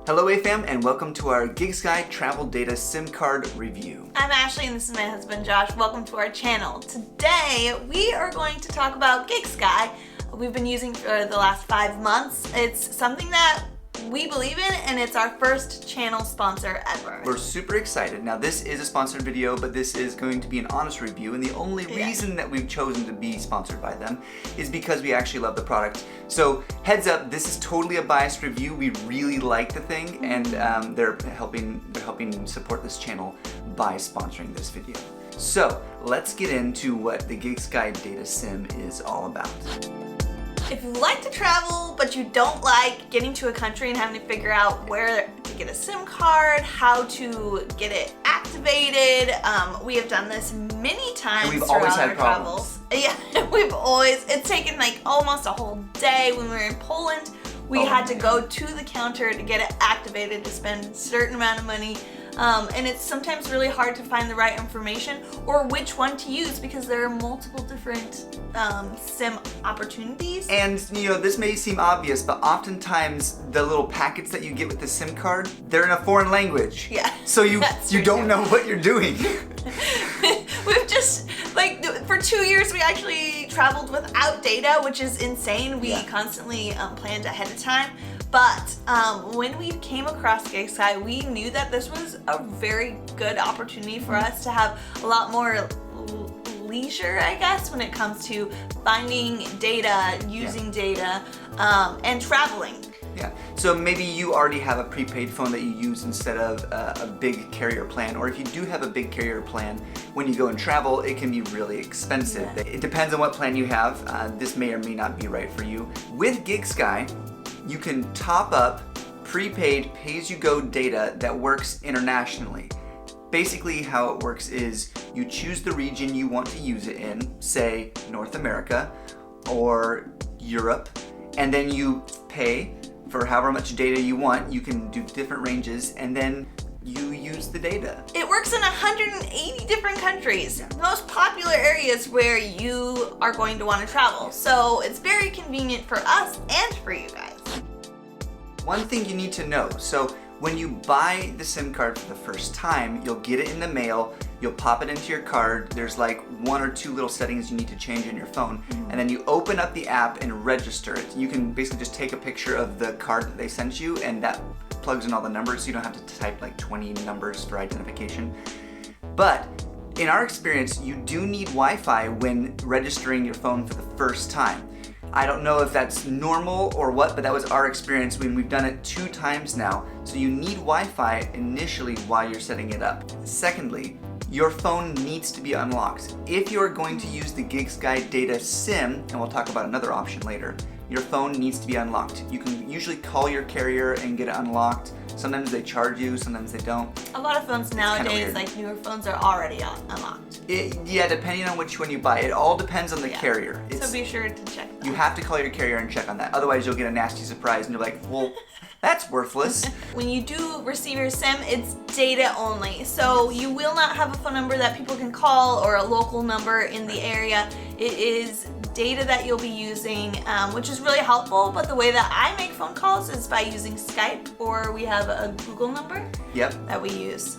Hello AFAM and welcome to our GigSky travel data SIM card review. I'm Ashley and this is my husband Josh. Welcome to our channel. Today we are going to talk about GigSky. We've been using for the last 5 months. It's something that we believe in and it's our first channel sponsor ever. We're super excited. Now this is a sponsored video, but this is going to be an honest review, and the only reason that we've chosen to be sponsored by them is because we actually love the product. So heads up, this is totally a biased review. We really like the thing, and they're helping support this channel by sponsoring this video. So let's get into what the GigSky data SIM is all about. If you like to travel, but you don't like getting to a country and having to figure out where to get a SIM card, how to get it activated, we have done this many times. And we've always had our problems. Yeah, it's taken like almost a whole day. When we were in Poland, we had to go to the counter to get it activated, to spend a certain amount of money. And it's sometimes really hard to find the right information or which one to use because there are multiple different SIM opportunities. And you know, this may seem obvious, but oftentimes the little packets that you get with the SIM card, they're in a foreign language. Yeah. So you don't know what you're doing. We've just, like, for 2 years we actually traveled without data, which is insane. We constantly planned ahead of time. But when we came across GigSky, we knew that this was a very good opportunity for us to have a lot more leisure, I guess, when it comes to finding data, using data, and traveling. Yeah, so maybe you already have a prepaid phone that you use instead of a big carrier plan, or if you do have a big carrier plan, when you go and travel, it can be really expensive. Yeah. It depends on what plan you have. This may or may not be right for you. With GigSky, you can top up prepaid pay-as-you-go data that works internationally. Basically how it works is you choose the region you want to use it in, say North America or Europe, and then you pay for however much data you want. You can do different ranges and then you use the data. It works in 180 different countries, the most popular areas where you are going to want to travel. So it's very convenient for us and for you guys. One thing you need to know, so when you buy the SIM card for the first time, you'll get it in the mail, you'll pop it into your card, there's like 1 or 2 little settings you need to change in your phone, and then you open up the app and register it. You can basically just take a picture of the card that they sent you, and that plugs in all the numbers, so you don't have to type like 20 numbers for identification. But in our experience, you do need Wi-Fi when registering your phone for the first time. I don't know if that's normal or what, but that was our experience when we've done it 2 times now. So you need Wi-Fi initially while you're setting it up. Secondly, your phone needs to be unlocked. If you're going to use the GigSky data SIM, and we'll talk about another option later, your phone needs to be unlocked. You can usually call your carrier and get it unlocked. Sometimes they charge you, sometimes they don't. A lot of phones nowadays, like newer phones, are already unlocked. Yeah, depending on which one you buy. It all depends on the carrier. So be sure to check that. You have to call your carrier and check on that. Otherwise, you'll get a nasty surprise and you're like, well, that's worthless. When you do receive your SIM, it's data only. So you will not have a phone number that people can call or a local number in the area. It is data that you'll be using, which is really helpful. But the way that I make phone calls is by using Skype, or we have a Google number that we use.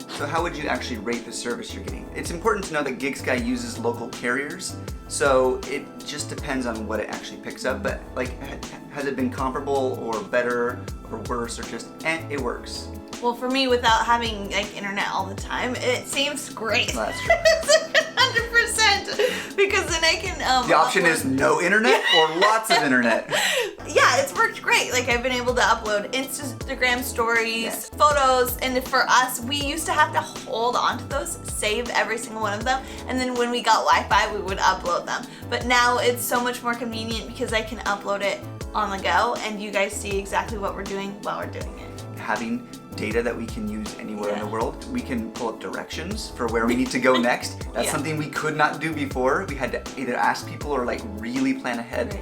So how would you actually rate the service you're getting? It's important to know that GigSky uses local carriers, so it just depends on what it actually picks up, but like, has it been comparable or better or worse or just, it works? Well, for me, without having like internet all the time, it seems great. Well, that's true. 100%, because then I can the option is no internet or lots of internet. Yeah, it's worked great. Like, I've been able to upload Instagram stories, photos, and for us, we used to have to hold on to those, save every single one of them, and then when we got Wi-Fi, we would upload them. But now it's so much more convenient because I can upload it on the go, and you guys see exactly what we're doing while we're doing it. Having data that we can use anywhere in the world. We can pull up directions for where we need to go next. That's something we could not do before. We had to either ask people or like really plan ahead.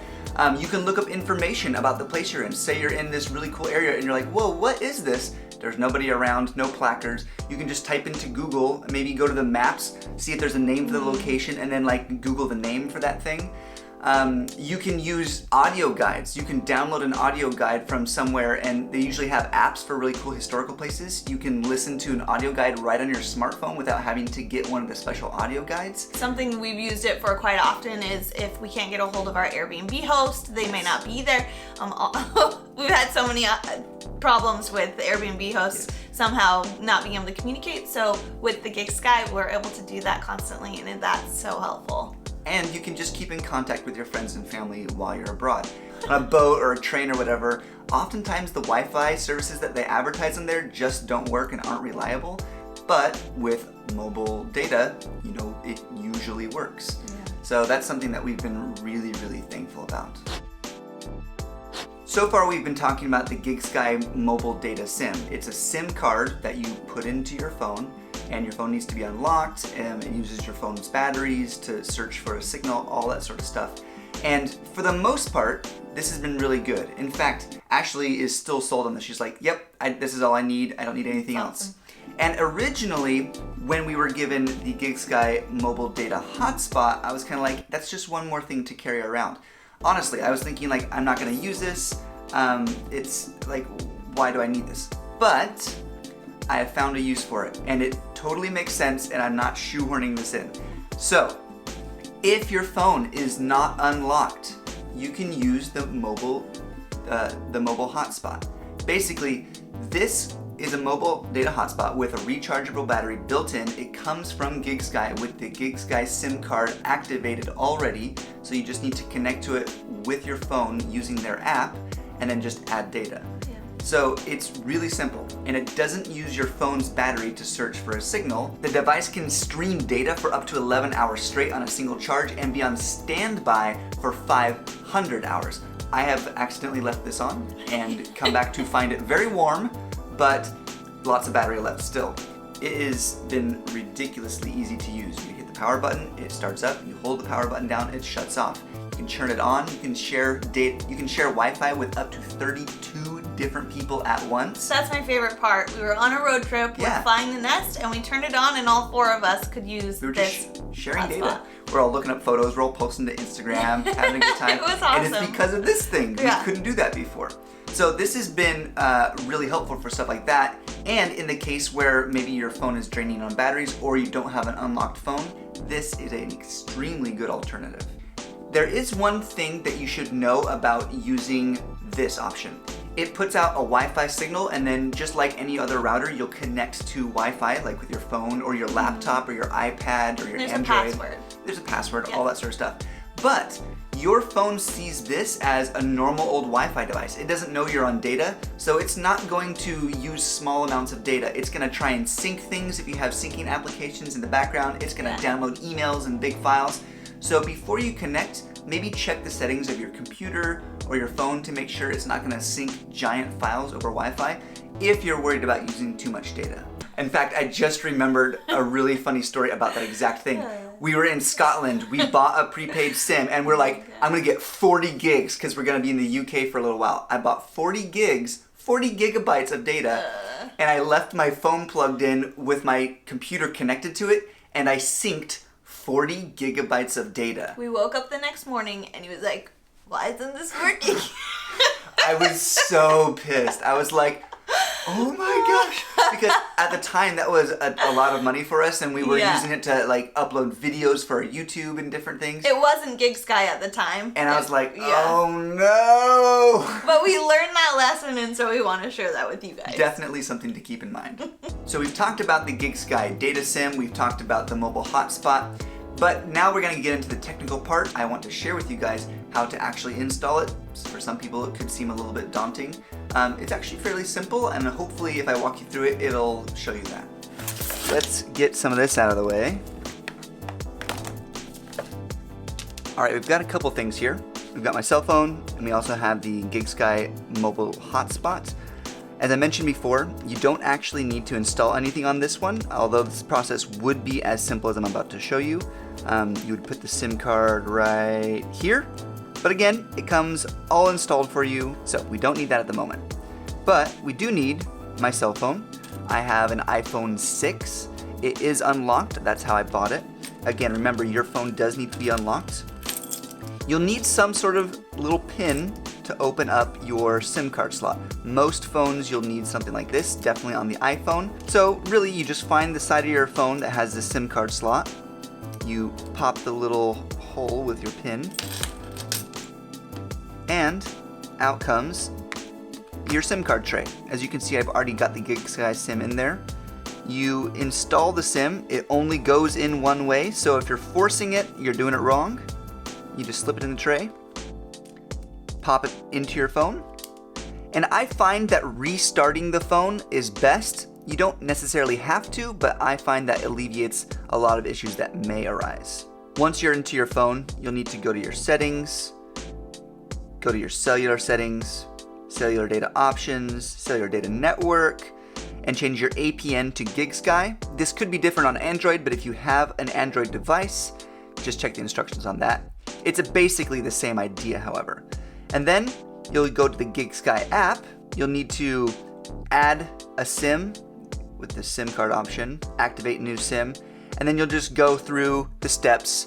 You can look up information about the place you're in. Say you're in this really cool area and you're like, whoa, what is this? There's nobody around, no placards. You can just type into Google, maybe go to the maps, see if there's a name for the location, and then like Google the name for that thing. You can use audio guides. You can download an audio guide from somewhere, and they usually have apps for really cool historical places. You can listen to an audio guide right on your smartphone without having to get one of the special audio guides. Something we've used it for quite often is if we can't get a hold of our Airbnb host, they may not be there. We've had so many problems with the Airbnb hosts somehow not being able to communicate. So with the GigSky, we're able to do that constantly, and that's so helpful. And you can just keep in contact with your friends and family while you're abroad. On a boat or a train or whatever, oftentimes the Wi-Fi services that they advertise on there just don't work and aren't reliable. But with mobile data, you know, it usually works. Yeah. So that's something that we've been really, really thankful about. So far we've been talking about the GigSky mobile data SIM. It's a SIM card that you put into your phone, and your phone needs to be unlocked, and it uses your phone's batteries to search for a signal, all that sort of stuff. And for the most part, this has been really good. In fact, Ashley is still sold on this. She's like, yep, this is all I need. I don't need anything else. And originally, when we were given the GigSky mobile data hotspot, I was kind of like, that's just one more thing to carry around. Honestly, I was thinking like, I'm not gonna use this. It's like, why do I need this? But I have found a use for it, and it totally makes sense, and I'm not shoehorning this in. So, if your phone is not unlocked, you can use the mobile hotspot. Basically, this is a mobile data hotspot with a rechargeable battery built in. It comes from GigSky with the GigSky SIM card activated already, so you just need to connect to it with your phone using their app, and then just add data. So it's really simple, and it doesn't use your phone's battery to search for a signal. The device can stream data for up to 11 hours straight on a single charge and be on standby for 500 hours. I have accidentally left this on and come back to find it very warm, but lots of battery left still. It has been ridiculously easy to use. You hit the power button, it starts up, you hold the power button down, it shuts off. You can turn it on, you can share data, you can share Wi-Fi with up to 32 different people at once. That's my favorite part. We were on a road trip, we're flying the Nest, and we turned it on, and all four of us could use this. Sharing data. We're all looking up photos, we're all posting to Instagram, having a good time. It was awesome. And it's because of this thing. We couldn't do that before. So this has been really helpful for stuff like that. And in the case where maybe your phone is draining on batteries or you don't have an unlocked phone, this is an extremely good alternative. There is one thing that you should know about using this option. It puts out a Wi-Fi signal, and then just like any other router, you'll connect to Wi-Fi, like with your phone or your laptop or your iPad or your Android. There's a password. There's a password, all that sort of stuff. But your phone sees this as a normal old Wi-Fi device. It doesn't know you're on data, so it's not going to use small amounts of data. It's gonna try and sync things if you have syncing applications in the background. It's gonna download emails and big files. So before you connect, maybe check the settings of your computer or your phone to make sure it's not gonna sync giant files over Wi-Fi if you're worried about using too much data. In fact, I just remembered a really funny story about that exact thing. We were in Scotland, we bought a prepaid SIM, and we're like, I'm gonna get 40 gigs because we're gonna be in the UK for a little while. I bought 40 gigs, 40 gigabytes of data, and I left my phone plugged in with my computer connected to it, and I synced 40 gigabytes of data. We woke up the next morning and he was like, why isn't this working? I was so pissed. I was like, oh my gosh. Because at the time that was a lot of money for us, and we were using it to like upload videos for YouTube and different things. It wasn't GigSky at the time. And I was like, oh no. But we learned that lesson, and so we want to share that with you guys. Definitely something to keep in mind. So we've talked about the GigSky data SIM, we've talked about the mobile hotspot, but now we're gonna get into the technical part. I want to share with you guys how to actually install it. For some people it could seem a little bit daunting. It's actually fairly simple, and hopefully if I walk you through it, it'll show you that. Let's get some of this out of the way. All right, we've got a couple things here. We've got my cell phone, and we also have the GigSky mobile hotspot. As I mentioned before, you don't actually need to install anything on this one, although this process would be as simple as I'm about to show you. You would put the SIM card right here, but again, it comes all installed for you, so we don't need that at the moment. But we do need my cell phone. I have an iPhone 6. It is unlocked, that's how I bought it. Again, remember, your phone does need to be unlocked. You'll need some sort of little pin to open up your SIM card slot. Most phones you'll need something like this, definitely on the iPhone. So really you just find the side of your phone that has the SIM card slot. You pop the little hole with your pin, and out comes your SIM card tray. As you can see, I've already got the GigSky SIM in there. You install the SIM, it only goes in one way, so if you're forcing it, you're doing it wrong. You just slip it in the tray, pop it into your phone, and I find that restarting the phone is best. You don't necessarily have to, but I find that alleviates a lot of issues that may arise. Once you're into your phone, you'll need to go to your settings, go to your cellular settings, cellular data options, cellular data network, and change your APN to GigSky. This could be different on Android, but if you have an Android device, just check the instructions on that. It's basically the same idea, however. And then you'll go to the GigSky app. You'll need to add a SIM with the SIM card option, activate new SIM, and then you'll just go through the steps.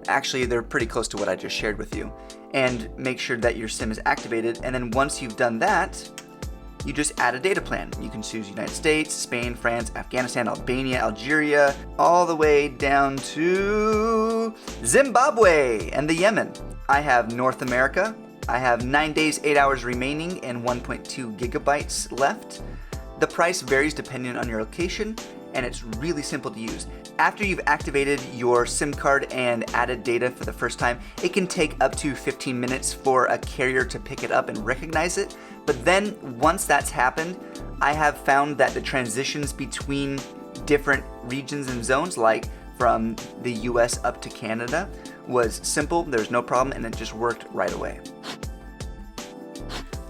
Actually, they're pretty close to what I just shared with you. And make sure that your SIM is activated. And then once you've done that, you just add a data plan. You can choose United States, Spain, France, Afghanistan, Albania, Algeria, all the way down to Zimbabwe and the Yemen. I have North America. I have 9 days, 8 hours remaining and 1.2 gigabytes left. The price varies depending on your location, and it's really simple to use. After you've activated your SIM card and added data for the first time, it can take up to 15 minutes for a carrier to pick it up and recognize it. But then once that's happened, I have found that the transitions between different regions and zones, like from the US up to Canada, was simple, there's no problem, and it just worked right away.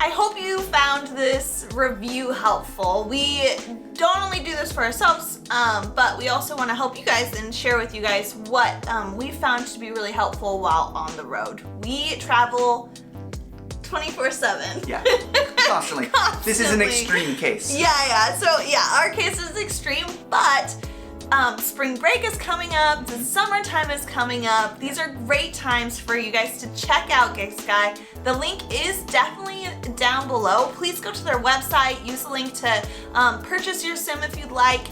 I hope you found this review helpful. We don't only do this for ourselves, but we also want to help you guys and share with you guys what we found to be really helpful while on the road. We travel 24/7. Yeah, constantly. This is an extreme case. Yeah. So yeah, our case is extreme, but spring break is coming up, the summertime is coming up. These are great times for you guys to check out GigSky. The link is definitely down below. Please go to their website, use the link to purchase your SIM if you'd like.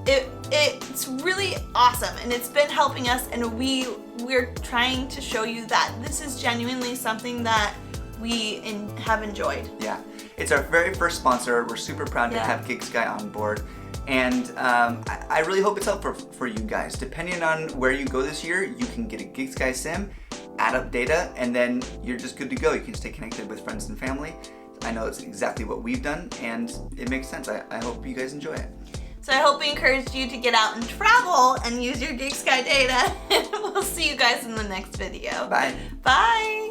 It's really awesome, and it's been helping us, and we're trying to show you that this is genuinely something that we have enjoyed. Yeah, it's our very first sponsor. We're super proud to have GigSky on board. And I really hope it's helpful for you guys. Depending on where you go this year, you can get a GigSky SIM, add up data, and then you're just good to go. You can stay connected with friends and family. I know it's exactly what we've done, and it makes sense. I hope you guys enjoy it. So I hope we encouraged you to get out and travel and use your GigSky data. And we'll see you guys in the next video. Bye. Bye.